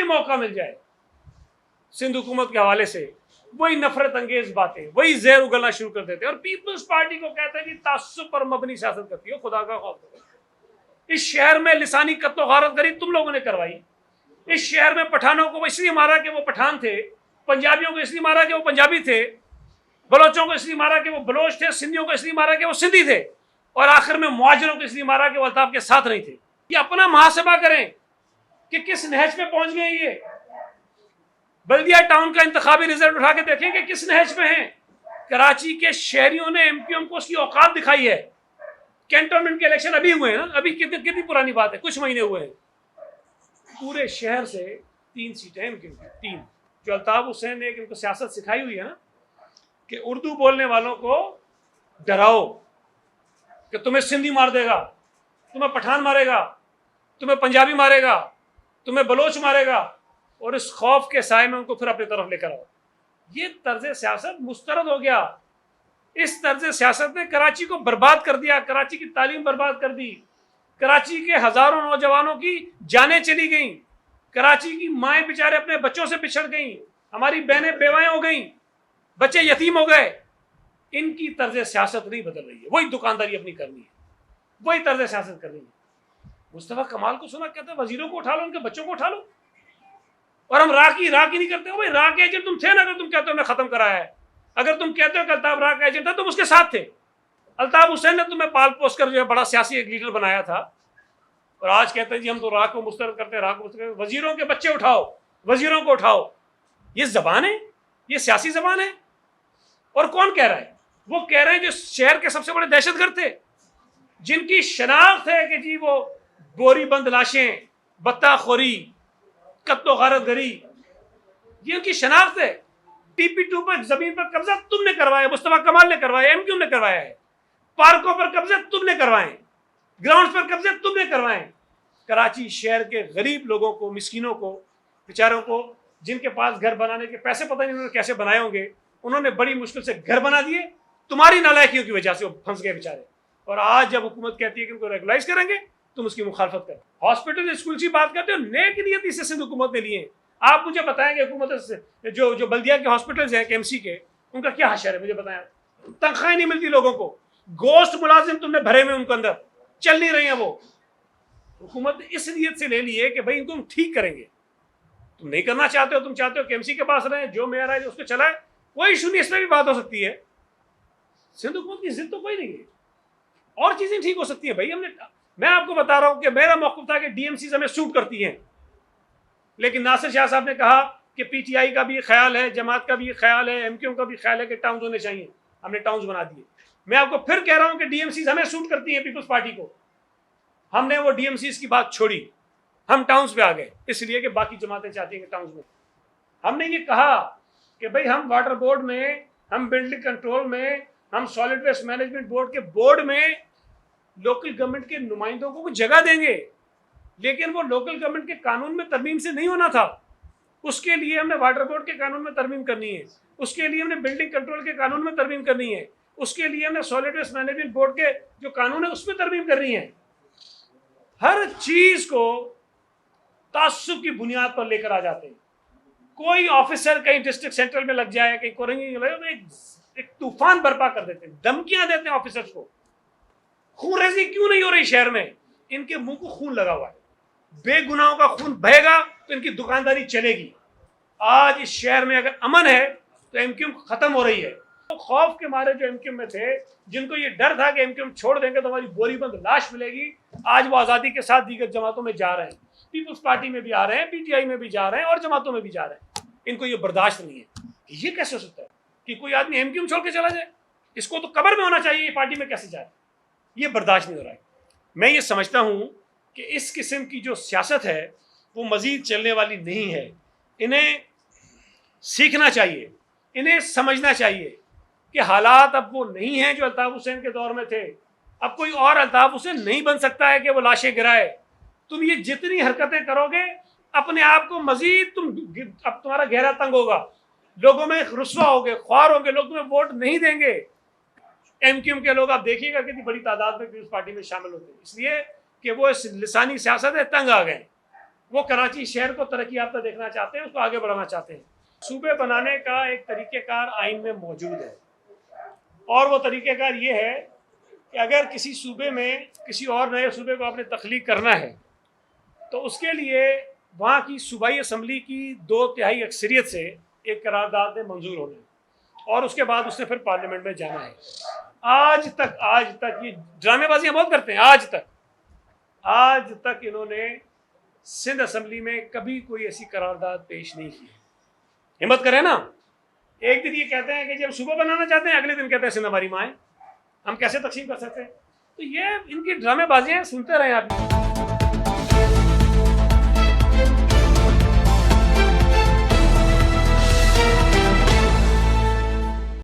मौका मिल जाए सिंध हुकूमत के हवाले से वही नफरत अंगेज बातें, वही जहर उगलना शुरू कर देते हैं। और पीपल्स पार्टी को कहते हैं कि तासुब पर मबनी सियासत करती हो, खुदा का खौफ करो। इस शहर में लिसानी कत्लो गारत करी तुम लोगों ने करवाई। इस शहर में पठानों को इसलिए मारा कि वो पठान थे, पंजाबियों को इसलिए मारा कि वो पंजाबी थे, बलोचों को इसलिए मारा कि वो बलोच थे, सिंधियों को इसलिए मारा कि वो सिंधी थे, और आखिर में मुहाजिरों को इसलिए मारा कि वो अल्ताफ के साथ नहीं थे। ये अपना मुहासबा करें कि किस नहज पे पहुंच गए। ये बल्दिया टाउन का इंतखाबी रिजल्ट उठा के देखें कि किस नहज पे हैं। कराची के शहरियों ने एमक्यूएम को उसकी औकात दिखाई है। कैंटोनमेंट के इलेक्शन अभी हुए हैं ना, अभी कितनी पुरानी बात है, कुछ महीने हुए हैं। पूरे शहर से 3 सीटें एमक्यूएम की, 3। जो अल्ताफ हुसैन ने इनको सियासत सिखाई हुई है ना कि उर्दू बोलने वालों को डराओ कि तुम्हें सिंधी मार देगा, तुम्हें पठान मारेगा, तुम्हें पंजाबी मारेगा, तुम्हें बलोच मारेगा, और इस खौफ के साए में उनको फिर अपनी तरफ लेकर आओ। ये तर्ज सियासत मुस्तरद हो गया। इस तर्ज सियासत ने कराची को बर्बाद कर दिया, कराची की तालीम बर्बाद कर दी, कराची के हजारों नौजवानों की जानें चली गईं, कराची की माएँ बेचारे अपने बच्चों से बिछड़ गईं, हमारी बहनें बेवाएं हो गईं, बच्चे यतीम हो गए। इनकी तर्ज सियासत नहीं बदल रही है, वही दुकानदारी अपनी करनी है, वही तर्ज सियासत करनी है। मुस्तफा कमाल को सुना, कहते हैं वजीरों को उठा लो, उनके बच्चों को उठा लो, और हम राह की नहीं करते हो। भाई राह के एजेंट तुम थे ना, अगर तुम कहते हो हमने खत्म कराया है, अगर तुम कहते हो कि अल्ताफ राह का एजेंट था, तुम उसके साथ थे। अल्ताफ हुसैन ने तुम्हें पाल पोस कर जो है बड़ा सियासी एक लीडर बनाया था, और आज कहते हैं जी हम तो राह को मुस्तरद करते हैं, राह को मुस्तरद करते। वजीरों के बच्चे उठाओ, वजीरों को उठाओ। ये जबान है, ये सियासी जबान है। और कौन कह रहा है? वो कह रहे हैं जो शहर के सबसे बड़े दहशतगर्द थे, जिनकी शनाख्त है कि जी वो बोरी बंद लाशें, बत्ताखोरी, कत्लो गारत गरी, ये उनकी शनाख्त है। TP2 पर जमीन पर कब्जा तुमने करवाया, मुस्तफा कमाल ने करवाया, एमक्यूएम ने करवाया है। पार्कों पर कब्जे तुमने करवाए, ग्राउंड पर कब्जे तुमने करवाए। कराची शहर के गरीब लोगों को, मिस्किनों को, बेचारों को, जिनके पास घर बनाने के पैसे पता नहीं उन्होंने कैसे बनाए होंगे, उन्होंने बड़ी मुश्किल से घर बना दिए। तुम्हारी नालायकियों की वजह से वो फंस गए बेचारे। और आज जब हुकूमत कहती है कि उनको रेगुलाइज करेंगे, तुम उसकी मुखालफत करो। हॉस्पिटल स्कूल की बात करते हो, नेक नियत से सिंध हुकूमत ने लिए। आप मुझे बताएंगे हुकूमत जो बल्दिया के हॉस्पिटल्स हैं KMC के, उनका क्या हशर है? मुझे बताएं। तनख्वाहें नहीं मिलती लोगों को, गोश्त मुलाजिम तुमने भरे हुए उनको अंदर, चल नहीं रही है वो। हुकूमत ने इस नीयत से ले ली है कि भाई इनको हम ठीक करेंगे। तुम नहीं करना चाहते हो, तुम चाहते हो KMC के पास रहे, जो मेयर है उसको चलाए, कोई इशू नहीं, इसमें भी बात हो सकती है। सिंध हुकूमत की जिद तो कोई नहीं है, और चीजें ठीक हो सकती है। भाई मैं आपको बता रहा हूं कि मेरा मौक़िफ़ था कि DMCs हमें सूट करती हैं, लेकिन नासिर शाह साहब ने कहा कि PTI का भी ख्याल है, जमात का भी ख्याल है, MQM का भी ख्याल है कि टाउन्स होने चाहिए। हमने टाउन्स बना दिए। मैं आपको फिर कह रहा हूं कि DMCs हमें सूट करती हैं, पीपल्स पार्टी को। हमने वो DMCs की बात छोड़ी, हम टाउन्स पे आ गए, इसलिए कि बाकी जमातें चाहती हैं कि टाउन्स में। हमने ये कहा कि भाई हम वाटर बोर्ड में, हम बिल्डिंग कंट्रोल में, हम सॉलिड वेस्ट मैनेजमेंट बोर्ड के बोर्ड में लोकल गवर्नमेंट के नुमाइंदों को जगह देंगे, लेकिन वो लोकल गवर्नमेंट के कानून में तरमीम से नहीं होना था। उसके लिए हमने वाटर बोर्ड के कानून में तरमीम करनी है, उसके लिए हमने बिल्डिंग कंट्रोल के कानून में तरमीम करनी है, उसके लिए हमने सॉलिड वेस्ट मैनेजमेंट बोर्ड के जो कानून है उसमें तरमीम करनी है। हर चीज को तासुब की बुनियाद पर लेकर आ जाते हैं। कोई ऑफिसर कहीं डिस्ट्रिक्ट सेंट्रल में लग जाए, कहीं कोरेंगे, एक तूफान बर्पा कर देते हैं, धमकियां देते हैं ऑफिसर्स को। खूनरेजी क्यों नहीं हो रही शहर में? इनके मुंह को खून लगा हुआ है। बेगुनाहों का खून बहेगा तो इनकी दुकानदारी चलेगी। आज इस शहर में अगर अमन है तो MQM खत्म हो रही है। तो खौफ के मारे जो MQM में थे, जिनको ये डर था कि MQM छोड़ देंगे तो हमारी बोरीबंद लाश मिलेगी, आज वो आज़ादी के साथ दीगर जमातों में जा रहे हैं। पीपल्स पार्टी में भी आ रहे हैं, PTI में भी जा रहे हैं, और जमातों में भी जा रहे हैं। इनको ये बर्दाश्त नहीं है। ये कैसे हो सकता है कि कोई आदमी MQM छोड़ के चला जाए? इसको तो कब्र में होना चाहिए, ये पार्टी में कैसे जाए? ये बर्दाश्त नहीं हो रहा है। मैं ये समझता हूँ कि इस किस्म की जो सियासत है वो मज़ीद चलने वाली नहीं है। इन्हें सीखना चाहिए, इन्हें समझना चाहिए कि हालात अब वो नहीं हैं जो अल्ताफ हुसैन के दौर में थे। अब कोई और अल्ताफ हुसैन नहीं बन सकता है कि वो लाशें गिराए। तुम ये जितनी हरकतें करोगे, अपने आप को मज़ीद अब तुम्हारा गहरा तंग होगा, लोगों में रुस्वा होगे, ख्वार होंगे, लोग तुम्हें वोट नहीं देंगे। MQM के लोग आप देखिएगा कितनी बड़ी तादाद में पीपल्स पार्टी में शामिल होते हैं, इसलिए कि वो इस लिसानी सियासत में तंग आ गए। वो कराची शहर को तरक्की याफ्ता देखना चाहते हैं, उसको आगे बढ़ाना चाहते हैं। सूबे बनाने का एक तरीक़ेकार आइन में मौजूद है, और वो तरीक़ेकार ये है कि अगर किसी सूबे में किसी और नए सूबे को आपने तख्लीक करना है तो उसके लिए वहाँ की सूबाई असम्बली की 2/3 अक्सरियत से एक करारदाद में मंजूर होना है, और उसके बाद उसने फिर पार्लियामेंट में जाना है। आज तक ये ड्रामेबाजियाँ बहुत करते हैं। आज तक इन्होंने सिंध असम्बली में कभी कोई ऐसी करारदाद पेश नहीं की। हिम्मत करें ना, एक दिन ये कहते हैं कि जब सूबा बनाना चाहते हैं, अगले दिन कहते हैं सिंध हमारी माँ है, हम कैसे तकसीम कर सकते हैं। तो ये इनकी ड्रामेबाजियाँ सुनते रहे आप।